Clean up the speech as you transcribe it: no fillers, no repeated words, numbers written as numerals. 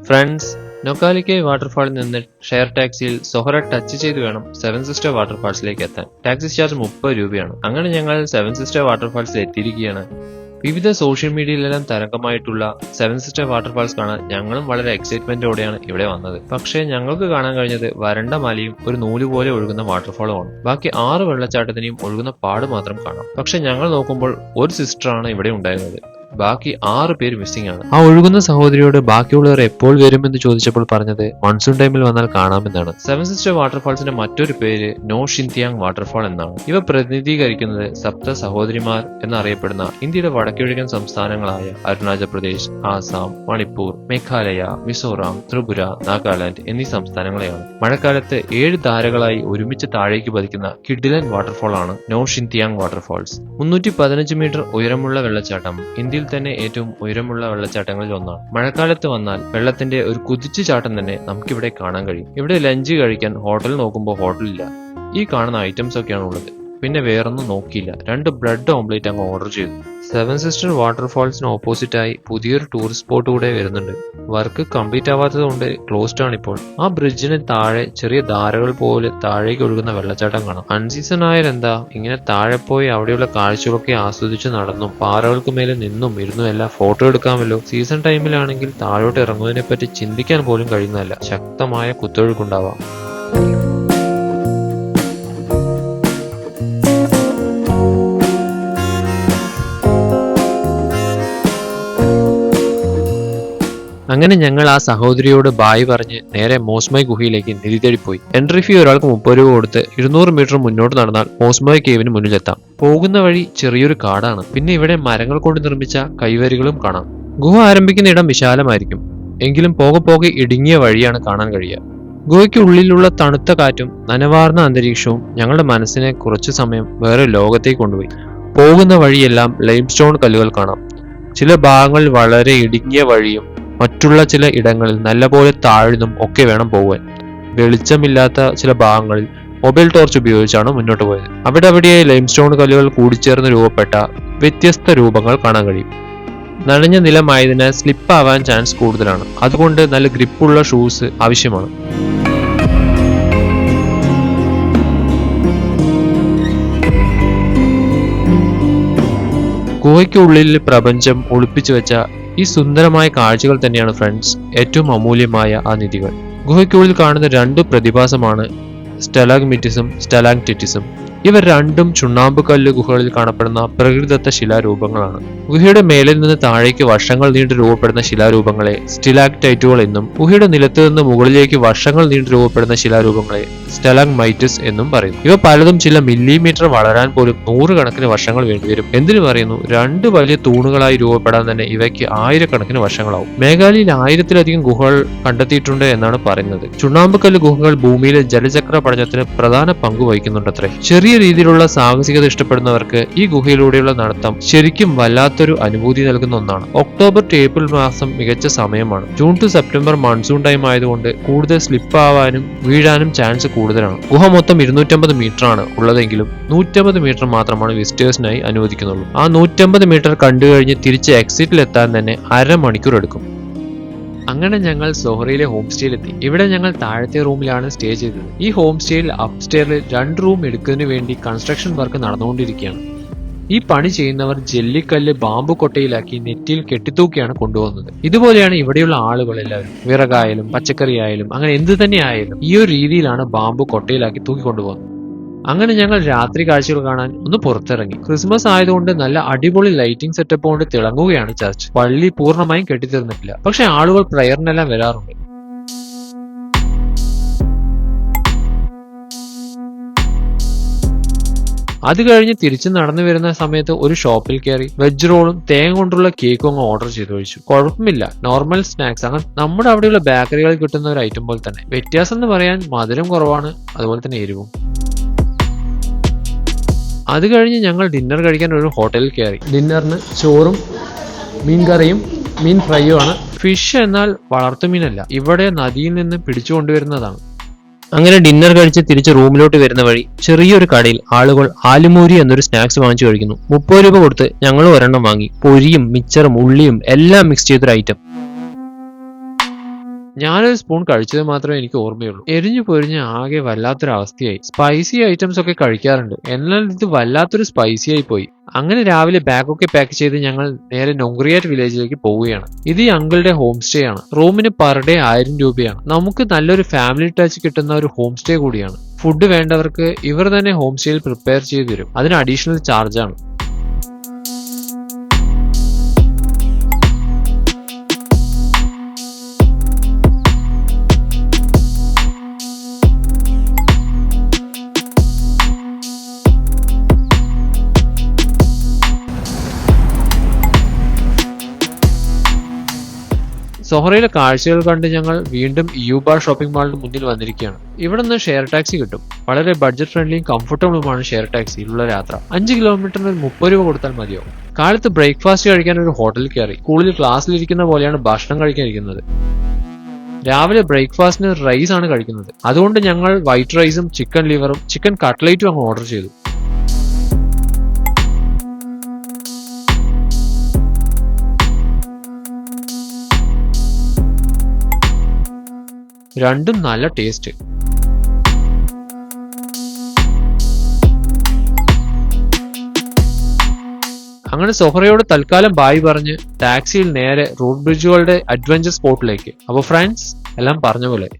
Friends, നൊക്കാലിക്കെ വാട്ടർഫാളിൽ നിന്ന് share ടാക്സിയിൽ സൊഹറ touch ചെയ്ത് വേണം സെവൻ സിസ്റ്റർ വാട്ടർഫാൾസിലേക്ക് എത്താൻ. ടാക്സി ചാർജ് 30 രൂപയാണ്. അങ്ങനെ ഞങ്ങൾ സെവൻ സിസ്റ്റർ വാട്ടർഫാൾസിൽ എത്തിയിരിക്കുകയാണ്. വിവിധ സോഷ്യൽ മീഡിയയിലെല്ലാം തരംഗമായിട്ടുള്ള സെവൻ സിസ്റ്റർ വാട്ടർഫാൾസ് കാണാൻ ഞങ്ങളും വളരെ എക്സൈറ്റ്മെന്റോടെയാണ് ഇവിടെ വന്നത്. പക്ഷേ ഞങ്ങൾക്ക് കാണാൻ കഴിഞ്ഞത് വരണ്ട മലയും ഒരു നൂല് പോലെ ഒഴുകുന്ന വാട്ടർഫാളുമാണ്. ബാക്കി 6 വെള്ളച്ചാട്ടത്തിനെയും ഒഴുകുന്ന പാട് മാത്രം കാണാം. പക്ഷെ ഞങ്ങൾ നോക്കുമ്പോൾ ഒരു സിസ്റ്ററാണ് ഇവിടെ ഉണ്ടായിരുന്നത്. ബാക്കി 6 പേര് മിസ്സിംഗ് ആണ്. ആ ഒഴുകുന്ന സഹോദരിയോട് ബാക്കിയുള്ളവർ എപ്പോൾ വരുമെന്ന് ചോദിച്ചപ്പോൾ പറഞ്ഞത് മൺസൂൺ ടൈമിൽ വന്നാൽ കാണാമെന്നാണ്. സെവൻ സിസ്റ്റർ വാട്ടർഫാൾസിന്റെ മറ്റൊരു പേര് നോ ഷിൻതിയാങ് വാട്ടർഫാൾ എന്നാണ്. ഇവ പ്രതിനിധീകരിക്കുന്നത് സപ്ത സഹോദരിമാർ എന്നറിയപ്പെടുന്ന ഇന്ത്യയുടെ വടക്കുകിഴക്കൻ സംസ്ഥാനങ്ങളായ അരുണാചൽ പ്രദേശ്, ആസാം, മണിപ്പൂർ, മേഘാലയ, മിസോറാം, ത്രിപുര, നാഗാലാൻഡ് എന്നീ സംസ്ഥാനങ്ങളെയാണ്. മഴക്കാലത്ത് 7 ധാരകളായി ഒരുമിച്ച് താഴേക്ക് പതിക്കുന്ന കിഡിലൻ വാട്ടർഫാൾ ആണ് നോ ഷിൻതിയാങ് വാട്ടർഫാൾസ്. 315 മീറ്റർ ഉയരമുള്ള വെള്ളച്ചാട്ടം ഇന്ത്യയിൽ തന്നെ ഏറ്റവും ഉയരമുള്ള വെള്ളച്ചാട്ടങ്ങളിൽ ഒന്നാണ്. മഴക്കാലത്ത് വന്നാൽ വെള്ളത്തിന്റെ ഒരു കുതിച്ചു ചാട്ടം തന്നെ നമുക്കിവിടെ കാണാൻ കഴിയും. ഇവിടെ ലഞ്ച് കഴിക്കാൻ ഹോട്ടൽ നോക്കുമ്പോൾ ഹോട്ടലില്ല. ഈ കാണുന്ന ഐറ്റംസ് ഒക്കെയാണ് ഉള്ളത്. പിന്നെ വേറൊന്നും നോക്കിയില്ല. 2 ബ്രെഡ് ഓംലേറ്റ് അങ്ങ് ഓർഡർ ചെയ്തു. സെവൻ സിസ്റ്റർ വാട്ടർഫാൾസിന് ഓപ്പോസിറ്റ് ആയി പുതിയൊരു ടൂറിസ്റ്റ് സ്പോട്ട് കൂടെ വരുന്നുണ്ട്. വർക്ക് കംപ്ലീറ്റ് ആവാത്തത് കൊണ്ട് ക്ലോസ്ഡ് ആണ് ഇപ്പോൾ. ആ ബ്രിഡ്ജിന് താഴെ ചെറിയ ധാരകൾ പോലെ താഴേക്ക് ഒഴുകുന്ന വെള്ളച്ചാട്ടം കാണാം. അൺസീസൺ ആയാലെന്താ, ഇങ്ങനെ താഴെ പോയി അവിടെയുള്ള കാഴ്ചകളൊക്കെ ആസ്വദിച്ച് നടന്നും പാറകൾക്ക് മേലെ നിന്നും ഇരുന്നും എല്ലാം ഫോട്ടോ എടുക്കാമല്ലോ. സീസൺ ടൈമിലാണെങ്കിൽ താഴോട്ട് ഇറങ്ങുന്നതിനെ പറ്റി ചിന്തിക്കാൻ പോലും കഴിയുന്നതല്ല. ശക്തമായ കുത്തൊഴുക്കുണ്ടാവാം. അങ്ങനെ ഞങ്ങൾ ആ സഹോദരിയോട് ബായ് പറഞ്ഞ് നേരെ മോസ്മോയ് ഗുഹയിലേക്ക് നിധി തേടിപ്പോയി. എൻട്രി ഫീ ഒരാൾക്ക് 30 രൂപ കൊടുത്ത് 200 മീറ്റർ മുന്നോട്ട് നടന്നാൽ മോസ്മോയ് കേവിന് മുന്നിലെത്താം. പോകുന്ന വഴി ചെറിയൊരു കാടാണ്. പിന്നെ ഇവിടെ മരങ്ങൾ കൊണ്ട് നിർമ്മിച്ച കൈവരികളും കാണാം. ഗുഹ ആരംഭിക്കുന്ന ഇടം വിശാലമായിരിക്കും. എങ്കിലും പോകെ പോകെ ഇടുങ്ങിയ വഴിയാണ് കാണാൻ കഴിയുക. ഗുഹയ്ക്ക് ഉള്ളിലുള്ള തണുത്ത കാറ്റും നനവാർന്ന അന്തരീക്ഷവും ഞങ്ങളുടെ മനസ്സിനെ കുറച്ചു സമയം വേറെ ലോകത്തേക്ക് കൊണ്ടുപോയി. പോകുന്ന വഴിയെല്ലാം ലൈംസ്റ്റോൺ കല്ലുകൾ കാണാം. ചില ഭാഗങ്ങളിൽ വളരെ ഇടുങ്ങിയ വഴിയും മറ്റുള്ള ചില ഇടങ്ങളിൽ നല്ലപോലെ താഴ്ന്നും ഒക്കെ വേണം പോകാൻ. വെളിച്ചമില്ലാത്ത ചില ഭാഗങ്ങളിൽ മൊബൈൽ ടോർച്ച് ഉപയോഗിച്ചാണ് മുന്നോട്ട് പോയത്. അവിടെയായി ലൈംസ്റ്റോൺ കല്ലുകൾ കൂടിച്ചേർന്ന് രൂപപ്പെട്ട വ്യത്യസ്ത രൂപങ്ങൾ കാണാൻ കഴിയും. നനഞ്ഞ നിലമായതിനാൽ സ്ലിപ്പ് ആവാൻ ചാൻസ് കൂടുതലാണ്. അതുകൊണ്ട് നല്ല ഗ്രിപ്പുള്ള ഷൂസ് ആവശ്യമാണ്. ഗുഹയ്ക്കുള്ളിൽ പ്രപഞ്ചം ഒളിപ്പിച്ചു വെച്ച ഈ സുന്ദരമായ കാഴ്ചകൾ തന്നെയാണ് ഫ്രണ്ട്സ് ഏറ്റവും അമൂല്യമായ ആ നിധികൾ. ഗുഹയ്ക്കുള്ളിൽ കാണുന്ന 2 പ്രതിഭാസമാണ് സ്റ്റലാഗ്മിറ്റിസും സ്റ്റലാക്ടിറ്റിസും. ഇവ രണ്ടും ചുണ്ണാമ്പ് കല്ല് ഗുഹകളിൽ കാണപ്പെടുന്ന പ്രകൃതിദത്ത ശിലാരൂപങ്ങളാണ്. ഗുഹയുടെ മേലിൽ നിന്ന് താഴേക്ക് വർഷങ്ങൾ നീണ്ടു രൂപപ്പെടുന്ന ശിലാരൂപങ്ങളെ സ്റ്റിലാക്ടൈറ്റുകൾ എന്നും ഗുഹയുടെ നിലത്ത് നിന്ന് മുകളിലേക്ക് വർഷങ്ങൾ നീണ്ടു രൂപപ്പെടുന്ന ശിലാരൂപങ്ങളെ സ്റ്റലാഗ്മൈറ്റിസ് എന്നും പറയും. ഇവ പലതും ചില മില്ലിമീറ്റർ വളരാൻ പോലും 100 കണക്കിന് വർഷങ്ങൾ വേണ്ടിവരും. എന്തിനു പറയുന്നു, 2 വലിയ തൂണുകളായി രൂപപ്പെടാൻ തന്നെ ഇവയ്ക്ക് 1000 കണക്കിന് വർഷങ്ങളാവും. മേഘാലയയിൽ 1000-ലധികം ഗുഹകൾ കണ്ടെത്തിയിട്ടുണ്ട് എന്നാണ് പറയുന്നത്. ചുണ്ണാമ്പ് കല്ല് ഗുഹകൾ ഭൂമിയിലെ ജലചക്ര പഠനത്തിന് പ്രധാന പങ്ക് വഹിക്കുന്നുണ്ടത്രേ. ചെറിയ രീതിയിലുള്ള സാഹസികത ഇഷ്ടപ്പെടുന്നവർക്ക് ഈ ഗുഹയിലൂടെയുള്ള നടത്തം ശരിക്കും വല്ലാത്തൊരു അനുഭൂതി നൽകുന്ന ഒന്നാണ്. ഒക്ടോബർ ടു ഏപ്രിൽ മാസം മികച്ച സമയമാണ്. June to September monsoon time ആയതുകൊണ്ട് കൂടുതൽ സ്ലിപ്പ് ആവാനും വീഴാനും ചാൻസ് കൂടുതലാണ്. ഗുഹ മൊത്തം 250 മീറ്റർ ആണ് ഉള്ളതെങ്കിലും 150 മീറ്റർ മാത്രമാണ് വിസിറ്റേഴ്സിനായി അനുവദിക്കുന്നുള്ളൂ. ആ 150 മീറ്റർ കണ്ടു കഴിഞ്ഞ് തിരിച്ച് എക്സിറ്റിൽ എത്താൻ തന്നെ 1/2 മണിക്കൂർ എടുക്കും. അങ്ങനെ ഞങ്ങൾ സൊഹറയിലെ ഹോം സ്റ്റേയിലെത്തി. ഇവിടെ ഞങ്ങൾ താഴത്തെ റൂമിലാണ് സ്റ്റേ ചെയ്തത്. ഈ ഹോം സ്റ്റേയിൽ അപ്സ്റ്റെയറിൽ 2 റൂം എടുക്കുന്നതിന് വേണ്ടി കൺസ്ട്രക്ഷൻ വർക്ക് നടന്നുകൊണ്ടിരിക്കുകയാണ്. ഈ പണി ചെയ്യുന്നവർ ജെല്ലിക്കല്ല് ബാമ്പു കൊട്ടയിലാക്കി നെറ്റിയിൽ കെട്ടിത്തൂക്കിയാണ് കൊണ്ടുപോകുന്നത്. ഇതുപോലെയാണ് ഇവിടെയുള്ള ആളുകൾ എല്ലാവരും. വിറകായാലും പച്ചക്കറി ആയാലും അങ്ങനെ എന്ത് തന്നെ ആയാലും ഈ ഒരു രീതിയിലാണ് ബാമ്പു കൊട്ടയിലാക്കി തൂക്കി കൊണ്ടുപോകുന്നത്. അങ്ങനെ ഞങ്ങൾ രാത്രി കാഴ്ചകൾ കാണാൻ ഒന്ന് പുറത്തിറങ്ങി. ക്രിസ്മസ് ആയതുകൊണ്ട് നല്ല അടിപൊളി ലൈറ്റിംഗ് സെറ്റപ്പ് കൊണ്ട് തിളങ്ങുകയാണ് ചർച്ച്. പള്ളി പൂർണ്ണമായും കെട്ടിത്തീർന്നിട്ടില്ല, പക്ഷെ ആളുകൾ പ്രയറിനെല്ലാം വരാറുണ്ട്. അത് കഴിഞ്ഞ് തിരിച്ചു നടന്നു വരുന്ന സമയത്ത് ഒരു ഷോപ്പിൽ കയറി വെജ് റോളും തേങ്ങ കൊണ്ടുള്ള കേക്കും അങ്ങ് ഓർഡർ ചെയ്ത് കഴിച്ചു. കുഴപ്പമില്ല, നോർമൽ സ്നാക്സ്, അങ്ങനെ നമ്മുടെ അവിടെയുള്ള ബേക്കറികളിൽ കിട്ടുന്ന ഒരു ഐറ്റം പോലെ തന്നെ. വ്യത്യാസം എന്ന് പറയാൻ മധുരം കുറവാണ്, അതുപോലെ തന്നെ എരിവും. അത് കഴിഞ്ഞ് ഞങ്ങൾ ഡിന്നർ കഴിക്കാൻ ഒരു ഹോട്ടലിൽ കയറി. ഡിന്നറിന് ചോറും മീൻ കറിയും മീൻ ഫ്രൈയും ആണ്. ഫിഷ് എന്നാൽ വളർത്തുമീനല്ല, ഇവിടെ നദിയിൽ നിന്ന് പിടിച്ചു കൊണ്ടുവരുന്നതാണ്. അങ്ങനെ ഡിന്നർ കഴിച്ച് തിരിച്ച് റൂമിലോട്ട് വരുന്ന വഴി ചെറിയൊരു കടയിൽ ആളുകൾ ആലുമൂരി എന്നൊരു സ്നാക്സ് വാങ്ങിച്ചു കഴിക്കുന്നു. 30 രൂപ കൊടുത്ത് ഞങ്ങൾ ഒരെണ്ണം വാങ്ങി. പൊരിയും മിച്ചറും ഉള്ളിയും എല്ലാം മിക്സ് ചെയ്തൊരു ഐറ്റം. ഞാനൊരു സ്പൂൺ കഴിച്ചത് മാത്രമേ എനിക്ക് ഓർമ്മയുള്ളൂ. എരിഞ്ഞു പൊരിഞ്ഞ് ആകെ വല്ലാത്തൊരു അവസ്ഥയായി. സ്പൈസി ഐറ്റംസ് ഒക്കെ കഴിക്കാറുണ്ട്, എന്നാൽ ഇത് വല്ലാത്തൊരു സ്പൈസി ആയി പോയി. അങ്ങനെ രാവിലെ ബാഗൊക്കെ പാക്ക് ചെയ്ത് ഞങ്ങൾ നേരെ നൊങ്രിയാറ്റ് വില്ലേജിലേക്ക് പോവുകയാണ്. ഇത് ഈ അങ്കിളുടെ ഹോം സ്റ്റേ ആണ്. റൂമിന് പെർ ഡേ 1000 രൂപയാണ്. നമുക്ക് നല്ലൊരു ഫാമിലി ടച്ച് കിട്ടുന്ന ഒരു ഹോം സ്റ്റേ കൂടിയാണ്. ഫുഡ് വേണ്ടവർക്ക് ഇവർ തന്നെ ഹോം സ്റ്റേയിൽ പ്രിപ്പയർ ചെയ്ത് തരും. അതിന് അഡീഷണൽ ചാർജാണ്. സൊഹറയിലെ കാഴ്ചകൾ കണ്ട് ഞങ്ങൾ വീണ്ടും യൂബാർ ഷോപ്പിംഗ് മാളിന് മുന്നിൽ വന്നിരിക്കുകയാണ്. ഇവിടെ നിന്ന് ഷെയർ ടാക്സി കിട്ടും. വളരെ ബഡ്ജറ്റ് ഫ്രണ്ട്ലിയും കംഫർട്ടബിളുമാണ് ഷെയർ ടാക്സിയിലുള്ള യാത്ര. 5 കിലോമീറ്ററിന് 30 രൂപ കൊടുത്താൽ മതിയാവും. കാലത്ത് ബ്രേക്ക്ഫാസ്റ്റ് കഴിക്കാൻ ഒരു ഹോട്ടലിൽ കയറി. സ്കൂളിൽ ക്ലാസ്സിലിരിക്കുന്ന പോലെയാണ് ഭക്ഷണം കഴിക്കാനിരിക്കുന്നത്. രാവിലെ ബ്രേക്ക്ഫാസ്റ്റിന് റൈസ് ആണ് കഴിക്കുന്നത്. അതുകൊണ്ട് ഞങ്ങൾ വൈറ്റ് റൈസും ചിക്കൻ ലിവറും ചിക്കൻ കട്ട്ലേറ്റും അങ്ങ് ഓർഡർ ചെയ്തു. രണ്ടും നല്ല ടേസ്റ്റ്. അങ്ങനെ സൊഹറയോട് തൽക്കാലം ബായ് പറഞ്ഞ് ടാക്സിയിൽ നേരെ റോഡ് ബ്രിഡ്ജുകളുടെ അഡ്വഞ്ചർ സ്പോട്ടിലേക്ക്. അപ്പോൾ ഫ്രണ്ട്സ്, എല്ലാം പറഞ്ഞ പോലെ